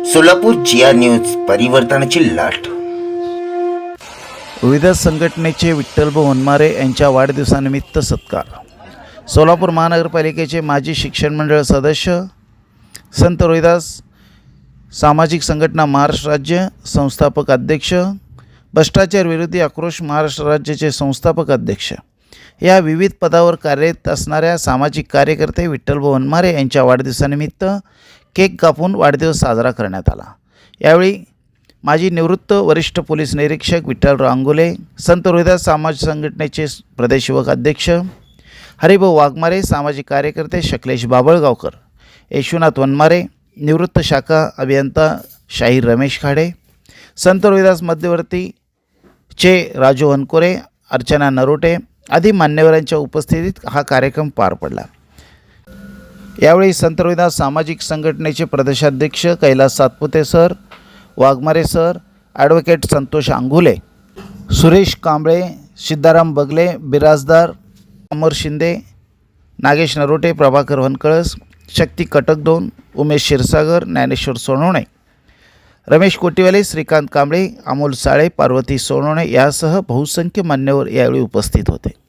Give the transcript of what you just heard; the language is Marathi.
सोलापूर जिया न्यूज परिवर्तनाची लाट। विविध संघटनेचे विठ्ठलभाऊ वनमारे यांच्या वाढदिवसानिमित्त सत्कार। सोलापूर महानगरपालिकेचे माजी शिक्षण मंडळ सदस्य संत रोहिदास सामाजिक संघटना महाराष्ट्र राज्य संस्थापक अध्यक्ष, भ्रष्टाचार विरोधी आक्रोश महाराष्ट्र राज्याचे संस्थापक अध्यक्ष या विविध पदावर कार्यरत असणाऱ्या सामाजिक कार्यकर्ते विठ्ठलभाऊ वनमारे यांच्या वाढदिवसानिमित्त केक कापून वाढदिवस साजरा करण्यात आला। यावेळी माजी निवृत्त वरिष्ठ पोलीस निरीक्षक विठ्ठलराव अंगुले, संत रोहिदास समाज संघटनेचे प्रदेश युवक अध्यक्ष हरिभाऊ वाघमारे, सामाजिक कार्यकर्ते शकलेश बाबळगावकर, यशवंत वनमारे, निवृत्त शाखा अभियंता शाहीर रमेश खाडे, संत रोहिदास मध्यवर्तीचे राजू वनकोरे, अर्चना नरोटे आदी मान्यवरांच्या उपस्थितीत हा कार्यक्रम पार पडला। यावेळी संत रोहिदास सामाजिक संघटनेचे प्रदेशाध्यक्ष Kailas Satpute sir, Waghmare sir, advocate Santosh Angule, Suresh Kamble, Siddharam Bagle, Birajdar अमर शिंदे, नागेश नरोटे, प्रभाकर वनकळस, शक्ती कटकदोन, उमेश क्षीरसागर, ज्ञानेश्वर सोनवणे, रमेश कोटीवाले, श्रीकांत कांबळे, अमोल साळे, पार्वती सोनवणे यासह बहुसंख्य मान्यवर यावेळी उपस्थित होते।